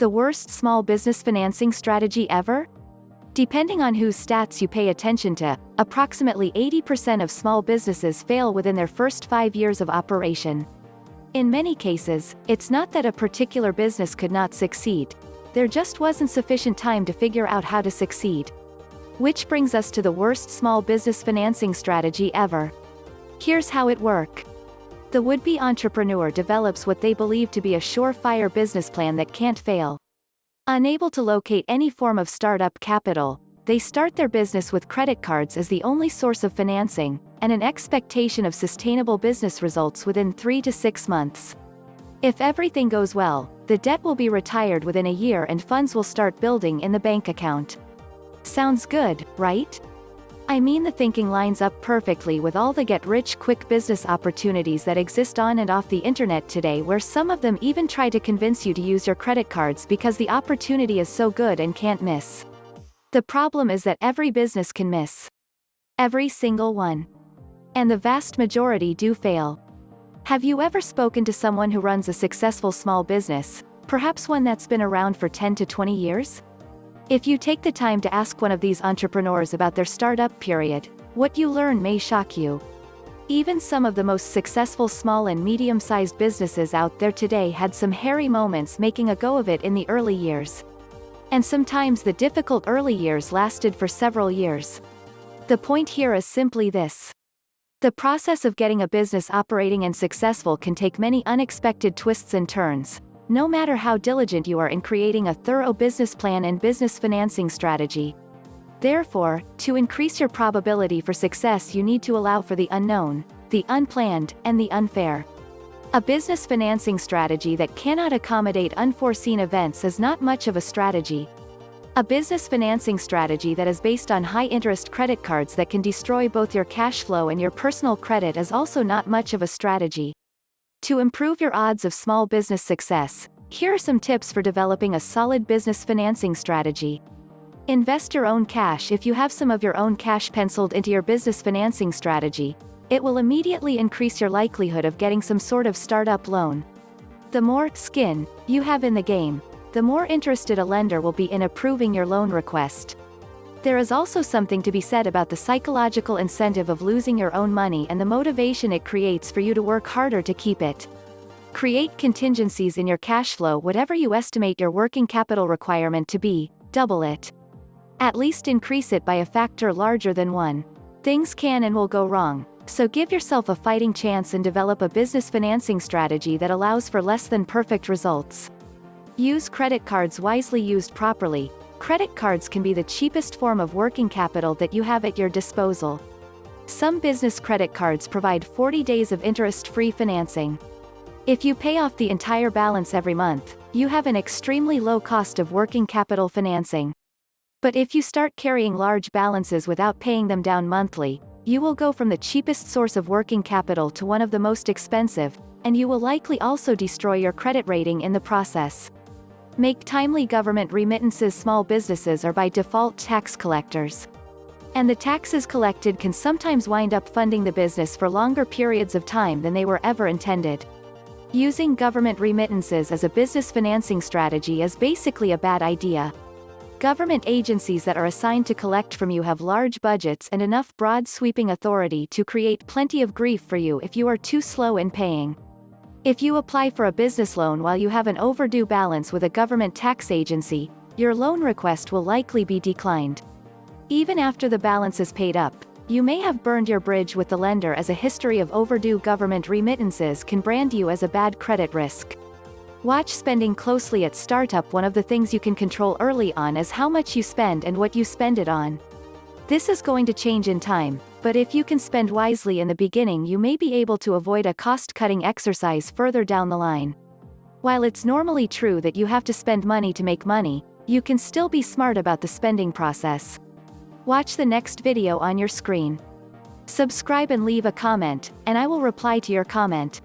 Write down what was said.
The worst small business financing strategy ever? Depending on whose stats you pay attention to, approximately 80% of small businesses fail within their first 5 years of operation. In many cases, it's not that a particular business could not succeed. There just wasn't sufficient time to figure out how to succeed. Which brings us to the worst small business financing strategy ever. Here's how it works. The would-be entrepreneur develops what they believe to be a surefire business plan that can't fail. Unable to locate any form of startup capital, they start their business with credit cards as the only source of financing, and an expectation of sustainable business results within 3 to 6 months. If everything goes well, the debt will be retired within a year and funds will start building in the bank account. Sounds good, right? I mean, the thinking lines up perfectly with all the get-rich-quick business opportunities that exist on and off the internet today, where some of them even try to convince you to use your credit cards because the opportunity is so good and can't miss. The problem is that every business can miss. Every single one. And the vast majority do fail. Have you ever spoken to someone who runs a successful small business, perhaps one that's been around for 10 to 20 years? If you take the time to ask one of these entrepreneurs about their startup period, what you learn may shock you. Even some of the most successful small and medium-sized businesses out there today had some hairy moments making a go of it in the early years. And sometimes the difficult early years lasted for several years. The point here is simply this. The process of getting a business operating and successful can take many unexpected twists and turns, no matter how diligent you are in creating a thorough business plan and business financing strategy. Therefore, to increase your probability for success, you need to allow for the unknown, the unplanned, and the unfair. A business financing strategy that cannot accommodate unforeseen events is not much of a strategy. A business financing strategy that is based on high-interest credit cards that can destroy both your cash flow and your personal credit is also not much of a strategy. To improve your odds of small business success, here are some tips for developing a solid business financing strategy. Invest your own cash. If you have some of your own cash penciled into your business financing strategy, it will immediately increase your likelihood of getting some sort of startup loan. The more skin you have in the game, the more interested a lender will be in approving your loan request. There is also something to be said about the psychological incentive of losing your own money and the motivation it creates for you to work harder to keep it. Create contingencies in your cash flow. Whatever you estimate your working capital requirement to be, double it. At least increase it by a factor larger than 1. Things can and will go wrong, so give yourself a fighting chance and develop a business financing strategy that allows for less than perfect results. Use credit cards wisely. Used properly, credit cards can be the cheapest form of working capital that you have at your disposal. Some business credit cards provide 40 days of interest-free financing. If you pay off the entire balance every month, you have an extremely low cost of working capital financing. But if you start carrying large balances without paying them down monthly, you will go from the cheapest source of working capital to one of the most expensive, and you will likely also destroy your credit rating in the process. Make timely government remittances. Small businesses are by default tax collectors. And the taxes collected can sometimes wind up funding the business for longer periods of time than they were ever intended. Using government remittances as a business financing strategy is basically a bad idea. Government agencies that are assigned to collect from you have large budgets and enough broad sweeping authority to create plenty of grief for you if you are too slow in paying. If you apply for a business loan while you have an overdue balance with a government tax agency, your loan request will likely be declined. Even after the balance is paid up, you may have burned your bridge with the lender, as a history of overdue government remittances can brand you as a bad credit risk. Watch spending closely at startup. One of the things you can control early on is how much you spend and what you spend it on. This is going to change in time, but if you can spend wisely in the beginning, you may be able to avoid a cost-cutting exercise further down the line. While it's normally true that you have to spend money to make money, you can still be smart about the spending process. Watch the next video on your screen. Subscribe and leave a comment, and I will reply to your comment.